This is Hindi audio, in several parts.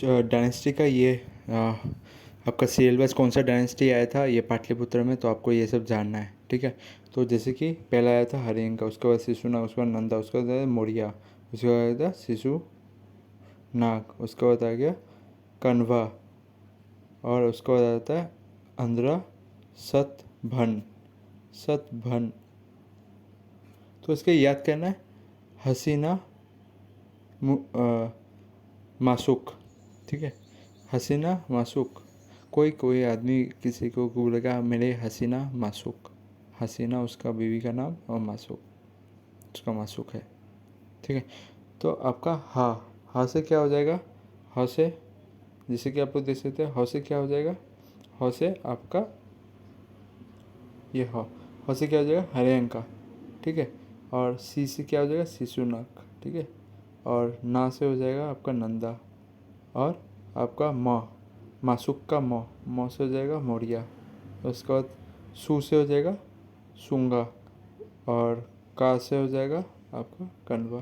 डायनेस्टी का ये आपका सीरियल वाइज कौन सा डायनेस्टी आया था ये पाटलिपुत्र में, तो आपको ये सब जानना है, ठीक है। तो जैसे कि पहला आया था हरियंका, उसके बाद शिशुनाग, उसके बाद नंदा, उसके बाद आया मौर्य, उसके बाद आया था शिशुनाग, उसके बाद आ गया कण्वा, और उसके बाद आता है अंध्रा सतभन। तो इसके याद करना है हसीना मासुक, ठीक है। हसीना मासुक, कोई आदमी किसी को बोलेगा मेरे हसीना मासुक, हसीना उसका बीवी का नाम और मासुक उसका मासुक है, ठीक है। तो आपका हा से क्या हो जाएगा, हा से जैसे कि आप लोग देख सकते हैं, हा से क्या हो जाएगा, हा से आपका ये हा से क्या हो जाएगा हरियंका, ठीक है। और सी से क्या हो जाएगा शिशुनाग, ठीक है। और ना से हो जाएगा आपका नंदा, और आपका मासुक का मौ से हो जाएगा मौर्य, उसके बाद सू से हो जाएगा सुंगा, और का से हो जाएगा आपका कण्वा,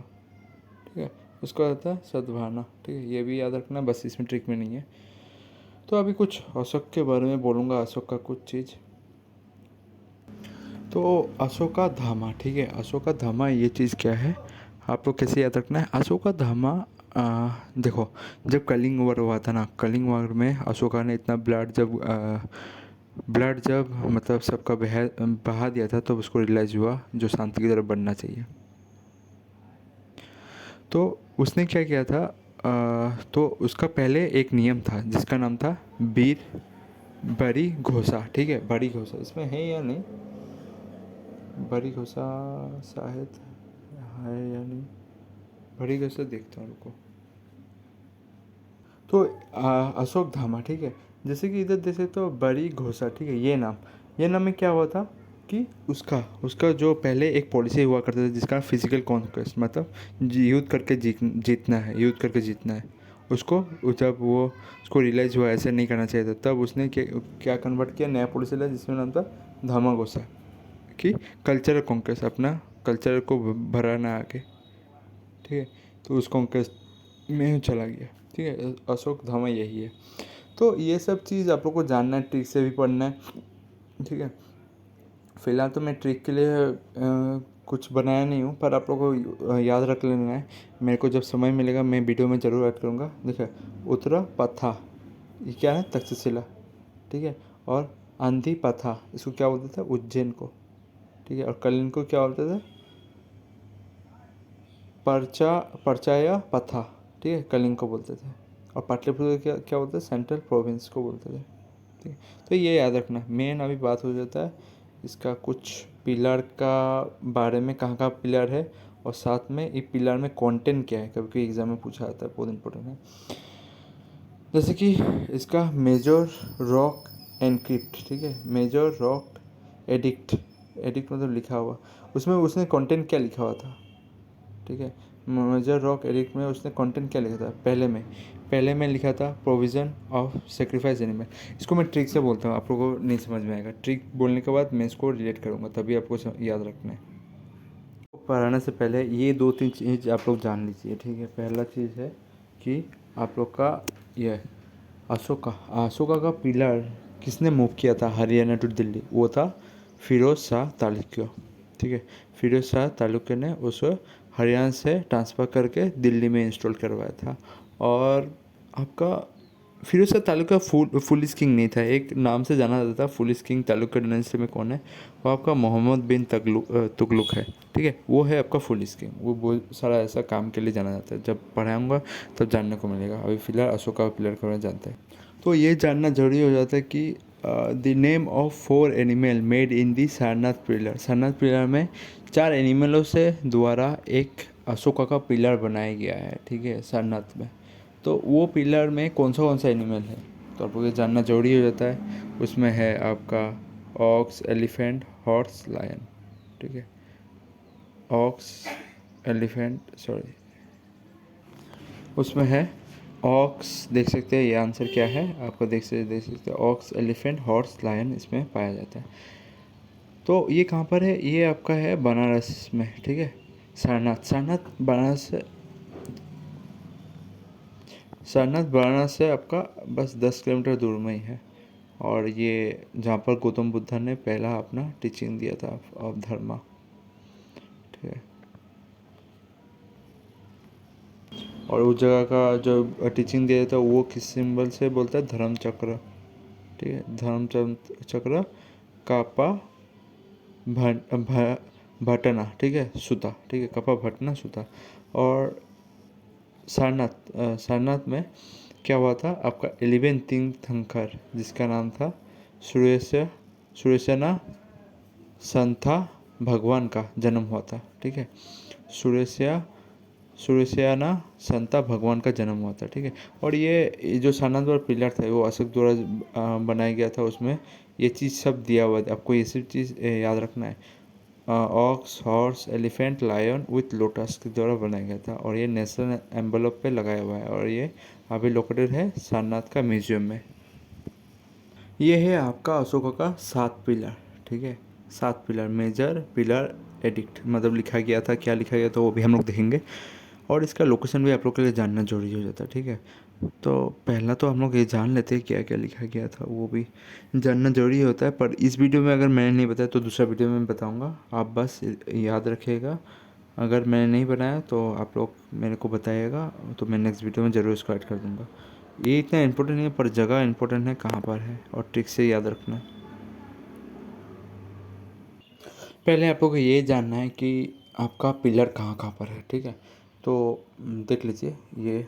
ठीक है। उसका आता है सतभाना, ठीक है। ये भी याद रखना, बस इसमें ट्रिक में नहीं है। तो अभी कुछ अशोक के बारे में बोलूँगा, अशोक का कुछ चीज़। तो अशोकाधामा, ठीक है। अशोकाधामा ये चीज़ क्या है, आपको कैसे याद रखना है। अशोकाधामा देखो, जब कलिंग वॉर हुआ था ना, कलिंग वॉर में अशोका ने इतना ब्लड जब मतलब सबका बहा दिया था, तो उसको रियलाइज़ हुआ जो शांति की तरफ बढ़ना चाहिए। तो उसने क्या किया था, तो उसका पहले एक नियम था जिसका नाम था वीर बड़ी घोषा, ठीक है। बड़ी घोषा इसमें है या नहीं, बड़ी घोषा शायद है या नहीं, बड़ी घोषा देखता हूँ, रुको। तो अशोक धामा, ठीक है। जैसे कि इधर देख सकते हो बड़ी घोषा, ठीक है। ये नाम में क्या हुआ था कि उसका उसका जो पहले एक पॉलिसी हुआ करता था जिसका फिजिकल कॉन्क्वेस्ट, मतलब युद्ध करके जीतना है, युद्ध करके जीतना है। उसको जब वो उसको रियलाइज़ हुआ ऐसे नहीं करना चाहिए था, तब उसने क्या कन्वर्ट किया, नया पॉलिसी लाया जिसमें नाम था धामा घोषा, कि कल्चरल कॉन्क्वेस्ट, अपना कल्चर को भराना आगे, ठीक है। तो उस कॉन्क्वेस्ट में चला गया, ठीक है। अशोक धामा यही है। तो ये सब चीज़ आप लोग को जानना है, ट्रिक से भी पढ़ना है, ठीक है। फिलहाल तो मैं ट्रिक के लिए कुछ बनाया नहीं हूँ, पर आप लोग को याद रख लेना है। मेरे को जब समय मिलेगा मैं वीडियो में ज़रूर ऐड करूँगा। देखिए, उत्तरा पथा, ये क्या है, तक्षशिला, ठीक है। और आंधी पथा, इसको क्या बोलते थे, उज्जैन को, ठीक है। और कलिंग को क्या बोलते थे, परचाया पथा, ठीक है, कलिंग को बोलते थे। और पाटलिपुत्र क्या क्या बोलते थे, सेंट्रल प्रोविंस को बोलते थे, ठीक है। तो ये याद रखना। मेन अभी बात हो जाता है इसका कुछ पिलर का बारे में, कहाँ कहाँ पिलर है, और साथ में ये पिलर में कंटेंट क्या है, कभी कभी एग्जाम में पूछा जाता है, बहुत इंपॉर्टेंट है। जैसे कि इसका मेजर रॉक एनक्रिप्ट, ठीक है। मेजर रॉक एडिक्ट मतलब लिखा हुआ, उसमें उसने कंटेंट क्या लिखा हुआ था, ठीक है। मेजर रॉक एडिक्ट में उसने कंटेंट क्या लिखा था, पहले में लिखा था प्रोविज़न ऑफ सेक्रीफाइस एनिमल। इसको मैं ट्रिक से बोलता हूँ, आप लोगों को नहीं समझ में आएगा। ट्रिक बोलने के बाद मैं इसको रिलेट करूँगा, तभी आपको याद रखना है। पढ़ाने से पहले ये 2-3 चीज़ आप लोग जान लीजिए, ठीक है। पहला चीज़ है कि आप लोग का यह अशोका का पिलर किसने मूव किया था हरियाणा टू दिल्ली, वो था फिरोज शाह चालुक्य, ठीक है। फिरोज शाह चालुक्य ने उसे हरियाणा से ट्रांसफ़र करके दिल्ली में इंस्टॉल करवाया था। और आपका फिरोज शाह चालुक्य फुलिस किंग नहीं था, एक नाम से जाना जाता था। फुलिस किंग चालुक्य डायनेस्टी में कौन है, वो आपका मोहम्मद बिन तुगलक है, ठीक है। वो है आपका फुलिस किंग, वो बहुत सारा ऐसा काम के लिए जाना जाता है। जब पढ़ाऊँगा तब जानने को मिलेगा, अभी फ़िलहाल अशोका पिलर का जानता है। तो ये जानना जरूरी हो जाता है कि the name of 4 animal made in the Sarnath pillar. Sarnath pillar में 4 एनिमलों से द्वारा एक अशोका का पिलर बनाया गया है, ठीक है, सारनाथ में। तो वो पिलर में कौन सा एनिमल है, तो आपको ये जानना जरूरी हो जाता है। उसमें है आपका ऑक्स, एलिफेंट, हॉर्स, लायन, ठीक है। ऑक्स, एलिफेंट, सॉरी, उसमें है ऑक्स, देख सकते हैं ये आंसर क्या है, आपको देख सकते हैं ऑक्स, एलिफेंट, हॉर्स, लायन इसमें पाया जाता है। तो ये कहाँ पर है, ये आपका है बनारस में, ठीक है। सारनाथ बनारस सारनाथ वाराणसी से आपका बस 10 किलोमीटर दूर में ही है, और ये जहाँ पर गौतम बुद्ध ने पहला अपना टीचिंग दिया था ऑफ धर्मा। ठीक है, और उस जगह का जो टीचिंग दिया था वो किस सिंबल से बोलता है, धर्म चक्र। ठीक है, धर्म चक्र कापा भटना, ठीक है, सुता, ठीक है, कपा भटना सुता। और सारनाथ में क्या हुआ था, आपका 11 तीर्थंकर जिसका नाम था सुरेशना संथा भगवान का जन्म हुआ था। ठीक है, सुरेशयाना संता भगवान का जन्म हुआ था। ठीक है, और ये जो सारनाथ वाला पिलर था वो अशोक द्वारा बनाया गया था। उसमें ये चीज़ सब दिया हुआ था, आपको ये सब चीज़ याद रखना है। Ox, horse, elephant, lion with lotus के द्वारा बनाया गया था, और ये नेशनल एम्बलप पे लगाया हुआ है, और ये अभी लोकेटेड है सारनाथ का म्यूजियम में। ये है आपका अशोका का 7 पिलर। ठीक है, 7 पिलर, मेजर पिलर एडिक्ट मतलब लिखा गया था, क्या लिखा गया था वो भी हम लोग देखेंगे, और इसका लोकेशन भी आप लोग के लिए जानना जरूरी हो जाता है। ठीक है, तो पहला तो हम लोग ये जान लेते हैं क्या क्या लिखा गया था, वो भी जानना ज़रूरी होता है। पर इस वीडियो में अगर मैंने नहीं बताया तो दूसरा वीडियो में बताऊंगा, आप बस याद रखिएगा। अगर मैंने नहीं बनाया तो आप लोग मेरे को बताइएगा, तो मैं नेक्स्ट वीडियो में ज़रूर इसको ऐड कर दूंगा। ये इतना इम्पोर्टेंट नहीं है, पर जगह इम्पोर्टेंट है कहाँ पर है, और ट्रिक से याद रखना है। पहले आप लोग को ये जानना है कि आपका पिलर कहाँ कहाँ पर है। ठीक है, तो देख लीजिए, ये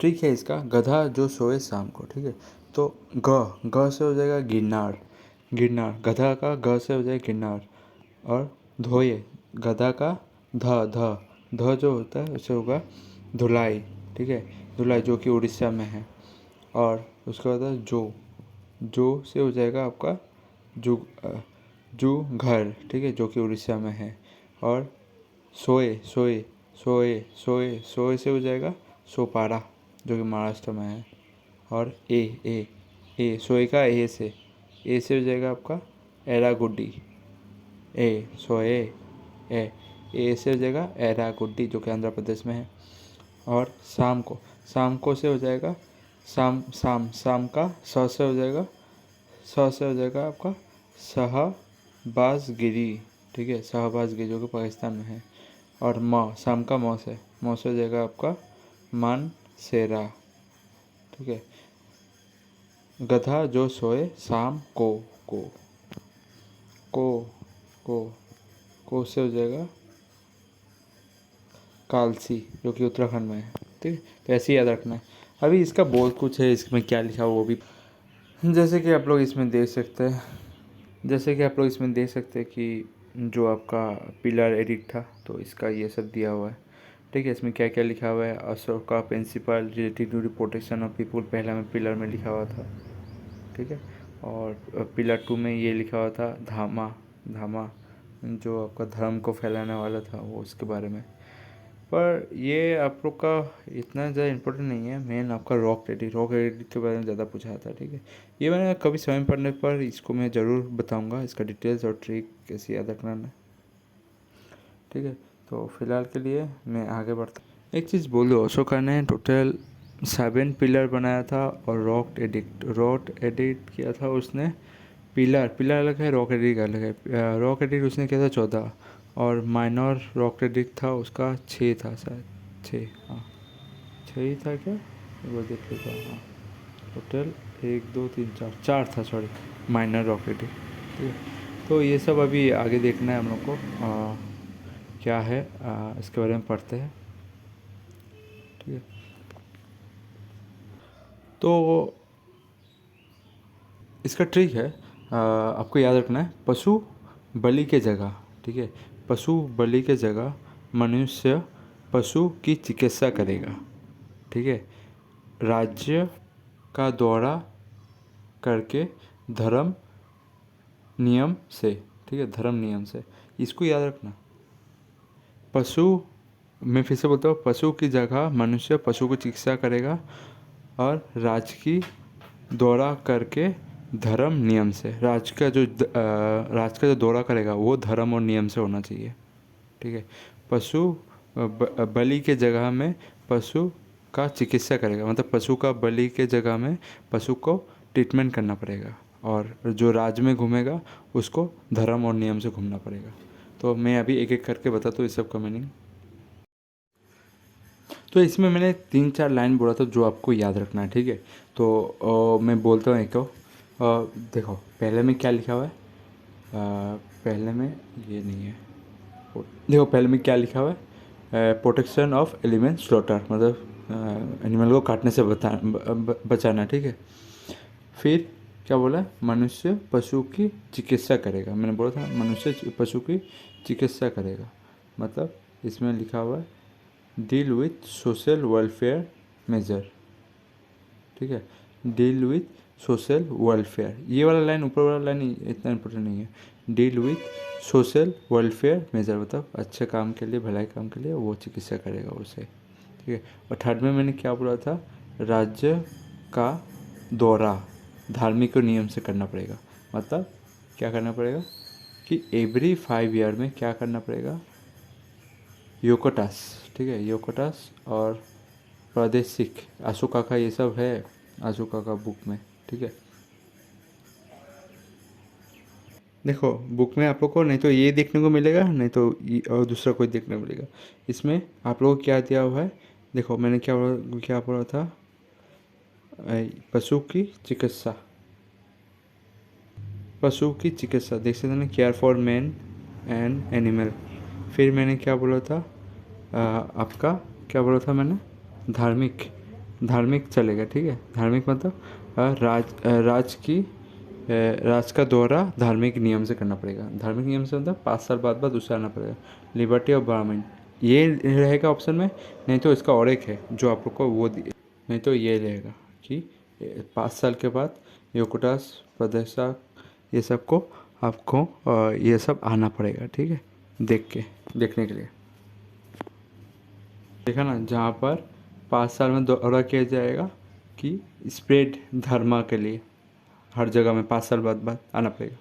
ट्रिक है इसका, गधा जो सोए शाम को। ठीक है, तो ग से हो जाएगा गिरनार, गधा का ग से हो जाएगा गिरनार, और धोए गधा का ध जो होता है उसे होगा धुलाई। ठीक है, धुलाई जो कि उड़ीसा में है, और उसके बाद है जो से हो जाएगा आपका जू जू घर। ठीक है, जो कि उड़ीसा में है, और सोए सोए सोए सोए सोए से हो जाएगा सोपारा, जो कि महाराष्ट्र में है, और ए सोए का ए से हो जाएगा आपका एरागुड्डी, ए सोए ए से हो जाएगा एरागुड्डी, जो कि आंध्र प्रदेश में है, और शाम को से हो जाएगा शाम का से हो जाएगा से हो जाएगा आपका शहबाजगिरी। ठीक है, शहबाजगिरी जो कि पाकिस्तान में है, और शाम का से हो जाएगा आपका मानसेरा। ठीक है, गधा जो सोए शाम को को को को से हो जाएगा कालसी, जो कि उत्तराखंड में है। ठीक है, तो ऐसे ही याद रखना है। अभी इसका बहुत कुछ है, इसमें क्या लिखा वो भी, जैसे कि आप लोग इसमें देख सकते हैं कि जो आपका पिलर एडिट था तो इसका ये सब दिया हुआ है। ठीक है, इसमें क्या क्या लिखा हुआ है, Ashoka principle related to protection of people पहला में पिलर में लिखा हुआ था। ठीक है, और पिलर 2 में ये लिखा हुआ था धामा जो आपका धर्म को फैलाने वाला था, वो उसके बारे में। पर ये आप लोग का इतना ज़्यादा इम्पोर्टेंट नहीं है, मेन आपका रॉक एडिट के बारे में ज़्यादा पूछा था। ठीक है, ये मैंने कभी समय पढ़ने पर इसको मैं ज़रूर बताऊंगा, इसका डिटेल्स और ट्रिक कैसे याद रखना है। ठीक है, तो फिलहाल के लिए मैं आगे बढ़ता। एक चीज़ बोल दो, अशोका ने टोटल 7 पिलर बनाया था, और रॉक एडिट किया था उसने। पिलर अलग है, रॉक एडिट अलग है। रॉक एडिट उसने किया था 14, और माइनर रॉक एडिट था उसका 6 था शायद, 6, हाँ 6 ही था क्या, वो देख लेता हूँ। हाँ, टोटल 1 2 3 4 था, सॉरी, माइनर रॉक एडिट। ठीक है, तो ये सब अभी आगे देखना है हम लोग को, क्या है इसके बारे में पढ़ते हैं। ठीक है, तो इसका ट्रिक है, आपको याद रखना है, पशु बलि के जगह। ठीक है, पशु बलि के जगह मनुष्य पशु की चिकित्सा करेगा। ठीक है, राज्य का दौरा करके धर्म नियम से। ठीक है, धर्म नियम से, इसको याद रखना। पशु, मैं फिर से बोलता हूँ, पशु की जगह मनुष्य पशु को चिकित्सा करेगा, और राज्य की दौरा करके धर्म नियम से। राज का जो दौरा करेगा वो धर्म और नियम से होना चाहिए। ठीक है, पशु बलि के जगह में पशु का चिकित्सा करेगा, मतलब पशु का बलि के जगह में पशु को ट्रीटमेंट करना पड़ेगा, और जो राज में घूमेगा उसको धर्म और नियम से घूमना पड़ेगा। तो मैं अभी एक एक करके बताता हूँ इस सब का मीनिंग। तो इसमें मैंने 3-4 लाइन बोला था जो आपको याद रखना है, ठीक है। तो मैं बोलता हूँ एक को। देखो पहले में क्या लिखा हुआ है, पहले में ये नहीं है। देखो पहले में क्या लिखा हुआ है, प्रोटेक्शन ऑफ एलिमेंट स्लॉटर, मतलब एनिमल को काटने से बचाना, ठीक है। फिर क्या बोला, मनुष्य पशु की चिकित्सा करेगा, मैंने बोला था मनुष्य पशु की चिकित्सा करेगा, मतलब इसमें लिखा हुआ है deal with social welfare measure, ठीक है। डील विथ सोशल वेलफेयर, ये वाला लाइन, ऊपर वाला लाइन इतना इंपॉर्टेंट नहीं है। Deal with social welfare measure, मतलब अच्छे काम के लिए, भलाई काम के लिए वो चिकित्सा करेगा उसे, ठीक है। और थर्ड में मैंने क्या बोला था, राज्य का दौरा धार्मिक नियम से करना पड़ेगा, मतलब क्या करना पड़ेगा कि एवरी 5 ईयर में क्या करना पड़ेगा, योकोटास, ठीक है, योकोटास और प्रादेशिक अशोका का ये सब है अशोका का बुक में, ठीक है। देखो बुक में आप लोग को नहीं तो ये देखने को मिलेगा, नहीं तो और दूसरा कोई देखने को मिलेगा। इसमें आप लोगों को क्या दिया हुआ है, देखो मैंने क्या बोला था, पशु की चिकित्सा, पशु की चिकित्सा देख सकते हैं, care for man and animal. फिर मैंने क्या बोला था, आपका क्या बोला था मैंने, धार्मिक, धार्मिक चलेगा, ठीक है। धार्मिक मतलब राज का दौरा धार्मिक नियम से करना पड़ेगा। धार्मिक नियम से मतलब 5 साल बाद उसे आना पड़ेगा। लिबर्टी ऑफ ब्राह्मण ये रहेगा ऑप्शन में, नहीं तो इसका और एक है जो आप लोग को वो नहीं तो ये रहेगा कि 5 साल के बाद योकुटास प्रदेशा ये सब को आपको ये सब आना पड़ेगा, ठीक है, देखने के लिए। देखा ना, जहाँ पर 5 साल में दौरा किया जाएगा कि स्प्रेड धर्मा के लिए हर जगह में 5 साल बाद आना पड़ेगा।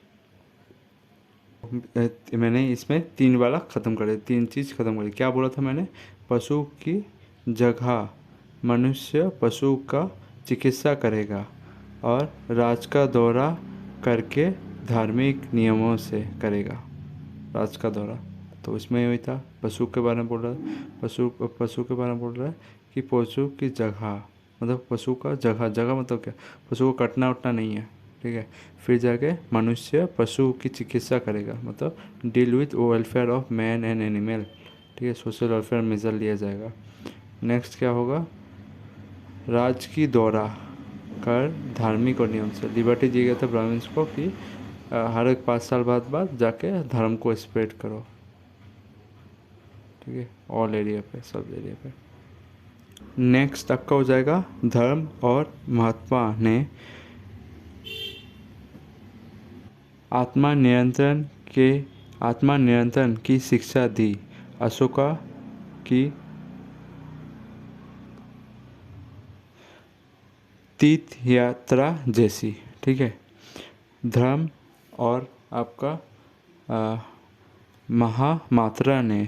मैंने इसमें 3 वाला ख़त्म कर दिया, 3 चीज़ ख़त्म कर दी। क्या बोला था मैंने, पशु की जगह मनुष्य पशु का चिकित्सा करेगा और राज का दौरा करके धार्मिक नियमों से करेगा राज का दौरा। तो इसमें वही था, पशु के बारे में बोल रहा है, पशु के बारे में बोल रहा है कि पशु की जगह, मतलब पशु का जगह मतलब क्या, पशु को कटना उटना नहीं है, ठीक है। फिर जाके मनुष्य पशु की चिकित्सा करेगा, मतलब deal with welfare of man and animal, ठीक है, सोशल वेलफेयर मेजर लिया जाएगा। नेक्स्ट क्या होगा, राज की दौरा कर धार्मिक और नियम से लिबर्टी दिया गया था ब्राह्मण्स को कि हर एक 5 साल बाद जाके धर्म को स्प्रेड करो, ठीक है, ऑल एरिया पे, सब एरिया पे। नेक्स्ट आपका हो जाएगा धर्म और महात्मा ने आत्मा नियंत्रण की शिक्षा दी, अशोका की तीर्थ यात्रा जैसी, ठीक है। धर्म और आपका महामात्रा ने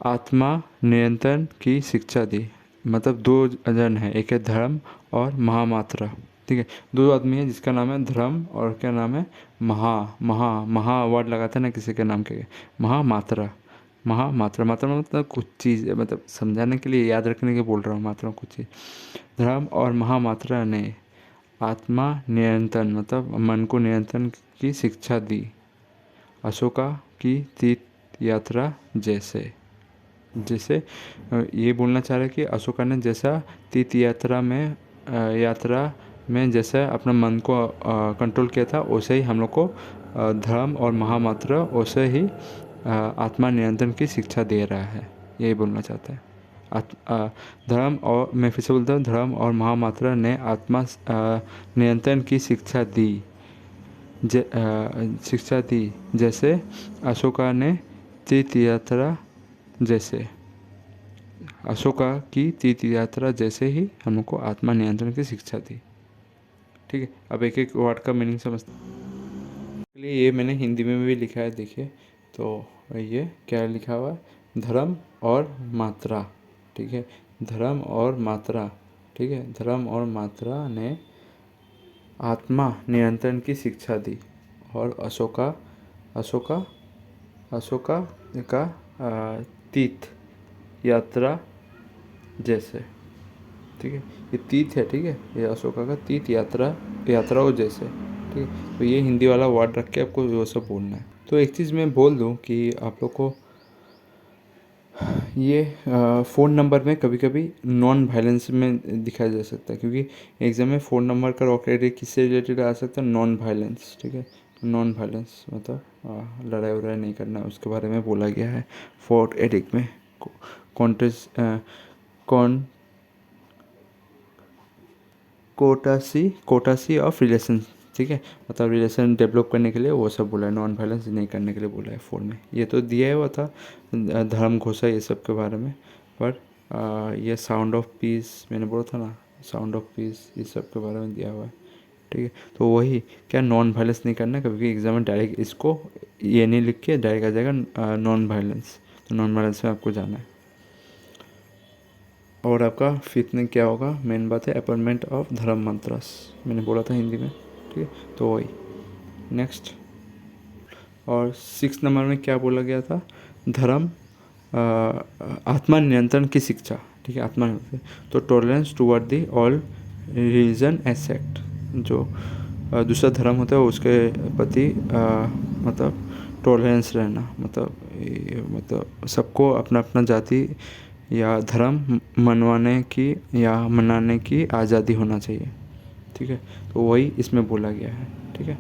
आत्मा नियंत्रण की शिक्षा दी, मतलब 2 जन है, एक है धर्म और महामात्रा, ठीक है। 2 आदमी है जिसका नाम है धर्म और क्या नाम है महा वर्ड लगाते हैं ना किसी के नाम के, महामात्रा। मात्रा मतलब कुछ चीज़, मतलब समझाने के लिए, याद रखने के बोल रहा हूँ, मात्रा कुछ चीज़। धर्म और महामात्रा ने आत्मा नियंत्रण मतलब मन को नियंत्रण की शिक्षा दी, अशोका की तीर्थ यात्रा जैसे। ये बोलना चाह रहा है कि अशोका ने जैसा तीर्थ यात्रा में जैसा अपना मन को कंट्रोल किया था, वैसे ही हम लोग को धर्म और महामात्र वैसे ही आत्मा नियंत्रण की शिक्षा दे रहा है, यही बोलना चाहता है। धर्म और मैं फिर से बोलता हूँ, धर्म और महामात्र ने आत्मा नियंत्रण की शिक्षा दी जैसे अशोका ने तीर्थ यात्रा जैसे, अशोका की तीर्थ यात्रा जैसे ही हम लोग को आत्मा नियंत्रण की शिक्षा दी, ठीक है। अब एक एक वर्ड का मीनिंग समझते हैं। ये मैंने हिंदी में भी लिखा है, देखिए। तो ये क्या लिखा हुआ है, धर्म और मात्रा, ठीक है। धर्म और मात्रा, ठीक है, धर्म और मात्रा ने आत्मा नियंत्रण की शिक्षा दी। और अशोका अशोका अशोका का तीर्थ यात्रा जैसे, ठीक है, ये तीर्थ है, ठीक है, ये अशोका का तीर्थ यात्राओं जैसे, ठीक है। तो ये हिंदी वाला वर्ड रख के आपको वो सब बोलना है। तो एक चीज़ मैं बोल दूं कि आप लोग को ये फ़ोन नंबर में कभी कभी नॉन वायलेंस में दिखाया जा सकता है, क्योंकि एग्ज़ाम में फ़ोन नंबर का रॉकेट किससे रिलेटेड आ सकता है, नॉन वायलेंस, ठीक है। नॉन वायलेंस मतलब लड़ाई वड़ाई नहीं करना, उसके बारे में बोला गया है 4th एडिक्ट में। कॉन्टेस कॉन कोटासी ऑफ रिलेशन, ठीक है, मतलब रिलेशन डेवलप करने के लिए वो सब बोला है, नॉन वायलेंस नहीं करने के लिए बोला है 4 में। ये तो दिया हुआ था धर्म घोषा ये सब के बारे में, पर ये साउंड ऑफ पीस मैंने बोला था ना, साउंड ऑफ पीस इस सब के बारे में दिया हुआ है, ठीक है। तो वही क्या नॉन वायलेंस नहीं करना, कभी एग्जाम में डायरेक्ट इसको ये नहीं लिख के डायरेक्ट आ जाएगा नॉन वायलेंस, तो नॉन वायलेंस में आपको जाना है। और आपका 5th में क्या होगा, मेन बात है अपॉइंटमेंट ऑफ धर्म मंत्रास, मैंने बोला था हिंदी में, ठीक है, तो वही नेक्स्ट। और 6th नंबर में क्या बोला गया था, धर्म आत्मा नियंत्रण की शिक्षा, ठीक है, आत्मा नियंत्रण, तो tolerance toward the all religion accept, जो दूसरा धर्म होता है उसके प्रति मतलब टॉलरेंस रहना, मतलब सबको अपना अपना जाति या धर्म मनाने की आज़ादी होना चाहिए, ठीक है। तो वही इसमें बोला गया है, ठीक है।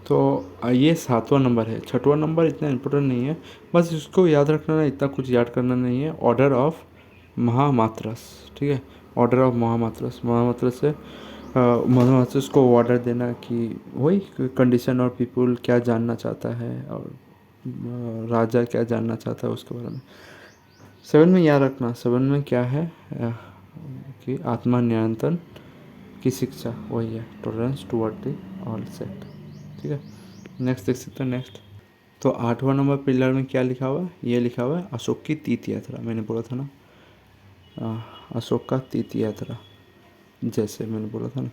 तो ये 7वां नंबर है। 6वां नंबर इतना इम्पोर्टेंट नहीं है, बस इसको याद रखना है, इतना कुछ याद करना नहीं है। ऑर्डर ऑफ महामात्रस, ठीक है, ऑर्डर ऑफ महामात्रस, महामात्रस से महामात्रस को ऑर्डर देना कि वही कंडीशन और पीपुल क्या जानना चाहता है, और राजा क्या जानना चाहता है उसके बारे में। 7 में याद रखना, 7 में क्या है कि आत्मा नियंत्रण की शिक्षा, वही है tolerance toward the all sect, ठीक है। नेक्स्ट देख सकते हैं, नेक्स्ट। तो 8वां नंबर पिलर में क्या लिखा हुआ है, ये लिखा हुआ है अशोक की तीर्थ यात्रा, मैंने बोला था ना, अशोक का तीर्थ यात्रा जैसे मैंने बोला था ना,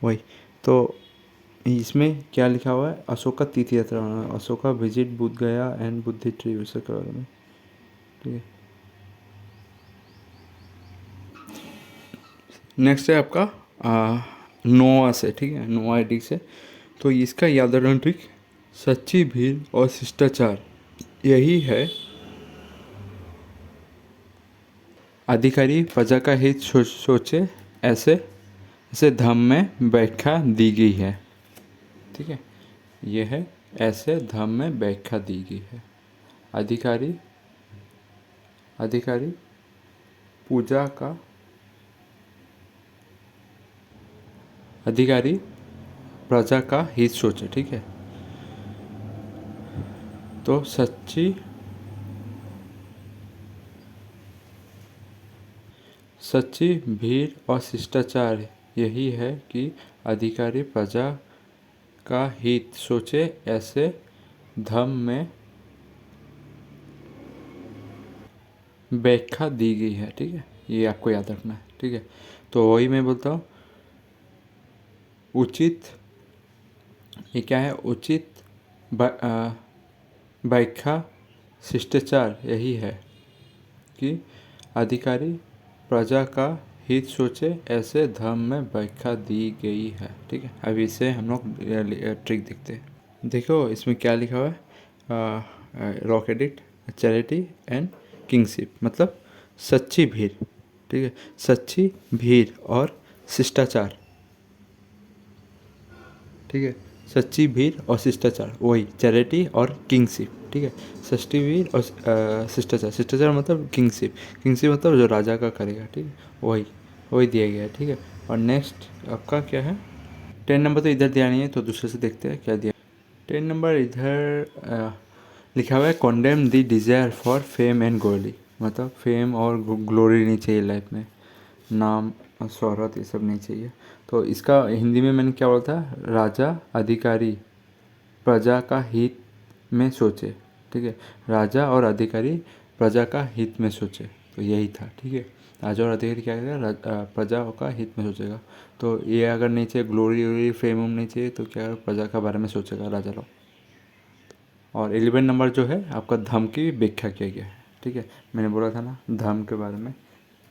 वही। तो इसमें क्या लिखा हुआ है, अशोक का तीर्थ यात्रा, अशोक का विजिट बुद्ध गया एंड बुद्धि ट्री, उसके बारे में, ठीक है। नेक्स्ट है आपका नोआ से, ठीक है, नोआ एडिक से। तो इसका याद रखना ट्रिक, सच्ची भीड़ और शिष्टाचार यही है, अधिकारी प्रजा का हित सोचे, ऐसे ऐसे धम्म में व्याख्या दी गई है, ठीक है, यह है ऐसे धम्म में व्याख्या दी गई है। अधिकारी अधिकारी पूजा का अधिकारी प्रजा का हित सोचे, ठीक है। तो सच्ची भीड़ और शिष्टाचार यही है कि अधिकारी प्रजा का हित सोचे, ऐसे धर्म में व्याख्या दी गई है, ठीक है, ये आपको याद रखना है, ठीक है। तो वही मैं बोलता हूँ, उचित, ये क्या है, उचित व्याख्या शिष्टाचार यही है कि अधिकारी प्रजा का हित सोचे, ऐसे धर्म में व्याख्या दी गई है, ठीक है। अब इसे हम लोग ट्रिक देखते हैं। देखो इसमें क्या लिखा हुआ है, rock edict, charity and kingship, मतलब सच्ची भीड़, ठीक है, सच्ची भीड़ और शिष्टाचार, ठीक है, सच्ची भीड़ और शिष्टाचार, वही चैरिटी और किंगशिप, ठीक है, सच्ची भीड़ और शिष्टाचार, शिष्टाचार मतलब किंगशिप, किंगशिप मतलब जो राजा का करेगा, ठीक है, वही वही दिया गया है, ठीक है। और नेक्स्ट आपका क्या है, 10 नंबर तो इधर दिया नहीं है, तो दूसरे से देखते हैं क्या दिया। 10 नंबर इधर लिखा हुआ है, condemn the desire for fame and glory, मतलब फेम और ग्लोरी नहीं चाहिए लाइफ में, नाम और शोहरत ये सब नहीं चाहिए। तो इसका हिंदी में मैंने क्या बोला था, राजा अधिकारी प्रजा का हित में सोचे, ठीक है, राजा और अधिकारी प्रजा का हित में सोचे, तो यही था, ठीक है। राजा और अधिकारी क्या करेगा, प्रजा का हित में सोचेगा। तो ये अगर नहीं चाहिए, ग्लोरी व्लोरी फेम वेम नहीं चाहिए, तो क्या प्रजा का बारे में सोचेगा राजा लोग। और 11 नंबर जो है आपका धर्म की व्याख्या किया गया है, ठीक है। मैंने बोला था ना धर्म के बारे में,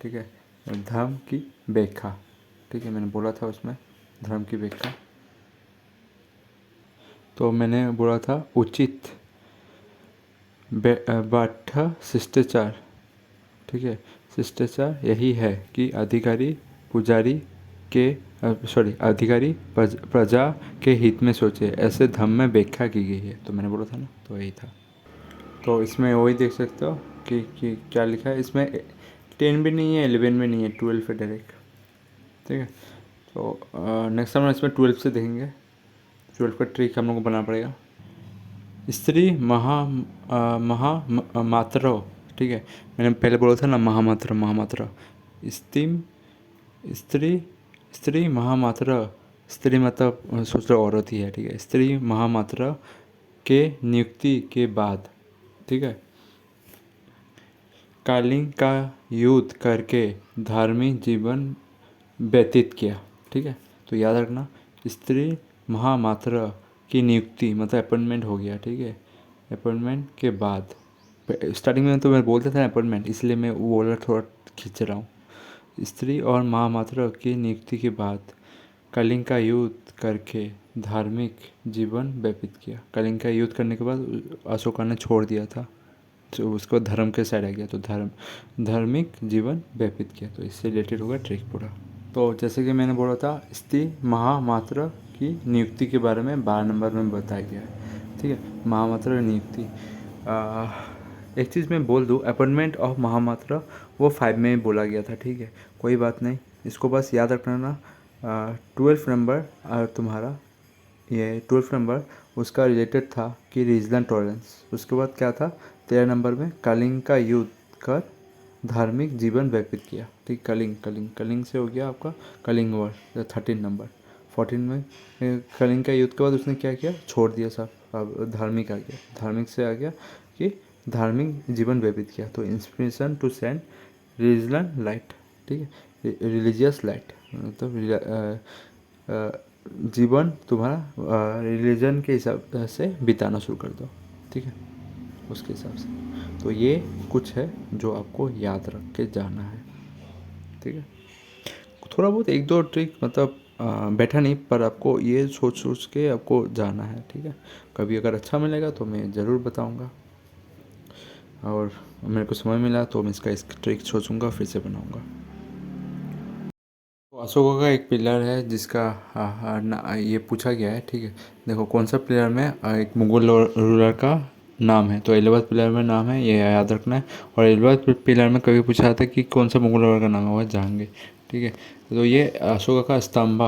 ठीक है, धर्म की व्याख्या, ठीक है, मैंने बोला था उसमें धर्म की व्याख्या। तो मैंने बोला था उचित बाह्य शिष्टाचार, ठीक है। शिष्टाचार यही है कि अधिकारी पुजारी के अधिकारी प्रजा के हित में सोचे, ऐसे धर्म में व्याख्या की गई है। तो मैंने बोला था ना, तो यही था। तो इसमें वही देख सकते हो कि क्या लिखा है इसमें। 10 भी नहीं है, 11 भी नहीं है, 12 है डायरेक्ट, ठीक है। तो नेक्स्ट टाइम इसमें 12 से देखेंगे। 12 का ट्रिक हम लोग को बनाना पड़ेगा। स्त्री मात्र, ठीक है। मैंने पहले बोला था ना महामात्र। स्त्री स्त्री स्त्री महामात्र, स्त्री मतलब सोच रहे औरत ही है, ठीक है। स्त्री महामात्र के नियुक्ति के बाद, ठीक है, कालिंग का युद्ध करके धार्मिक जीवन व्यतीत किया, ठीक है। तो याद रखना, स्त्री महामात्र की नियुक्ति मतलब अपॉइंटमेंट हो गया, ठीक है। अपॉइंटमेंट के बाद, स्टार्टिंग में तो मैं बोलता था अपॉइंटमेंट, इसलिए मैं वो वाला थोड़ा खींच रहा हूँ। स्त्री और महामात्र की नियुक्ति के बाद कलिंग का युद्ध करके धार्मिक जीवन व्यतीत किया। कलिंग का युद्ध करने के बाद अशोका ने छोड़ दिया था, तो उसको धर्म के साइड आ गया, तो धार्मिक जीवन व्यतीत किया। तो इससे रिलेटेड होगा ट्रिक पूरा। तो जैसे कि मैंने बोला था, स्त्री महामात्र की नियुक्ति के बारे में 12 नंबर में बताया गया है, ठीक है। महामात्र नियुक्ति, एक चीज़ मैं बोल दूँ, अपॉइंटमेंट ऑफ महामात्र वो 5 में बोला गया था, ठीक है। कोई बात नहीं, इसको बस याद रखना ना। 12 नंबर तुम्हारा, ये 12 नंबर उसका रिलेटेड था कि रीजनल टॉलरेंस। उसके बाद क्या था 13 नंबर में, कलिंग का युद्ध कर धार्मिक जीवन व्यतीत किया, ठीक। कलिंग से हो गया आपका कलिंग वॉर। 13 नंबर, 14 में कलिंग का युद्ध के बाद उसने क्या किया, छोड़ दिया सब, अब धार्मिक आ गया। धार्मिक से आ गया कि धार्मिक जीवन व्यतीत किया। तो inspiration to send religion light, ठीक है, रिलीजियस लाइट मतलब जीवन तुम्हारा रिलीजन के हिसाब से बिताना शुरू कर दो, ठीक है, उसके हिसाब से। तो ये कुछ है जो आपको याद रख के जाना है, ठीक है। थोड़ा बहुत एक दो ट्रिक मतलब बैठा नहीं, पर आपको ये सोच के आपको जाना है, ठीक है। कभी अगर अच्छा मिलेगा तो मैं ज़रूर बताऊंगा, और मेरे को समय मिला तो मैं इसका ट्रिक सोचूंगा, फिर से बनाऊंगा। तो अशोका का एक पिलर है जिसका ये पूछा गया है, ठीक है। देखो कौन सा पिलर में एक मुगल रूलर का नाम है, तो 11th पिलर में नाम है, ये याद रखना है। और 11th पिलर में कभी पूछा था कि कौन सा मुगल रूलर का नाम है, वह जहांगीर, ठीक है। तो ये अशोका का स्तंभ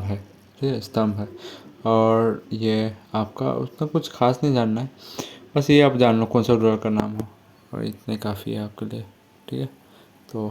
है, ठीक है, स्तंभ है। और ये आपका उतना कुछ खास नहीं जानना है, बस ये आप जान लो कौन सा रूलर का नाम हो, और इतने काफ़ी है आपके लिए, ठीक है। तो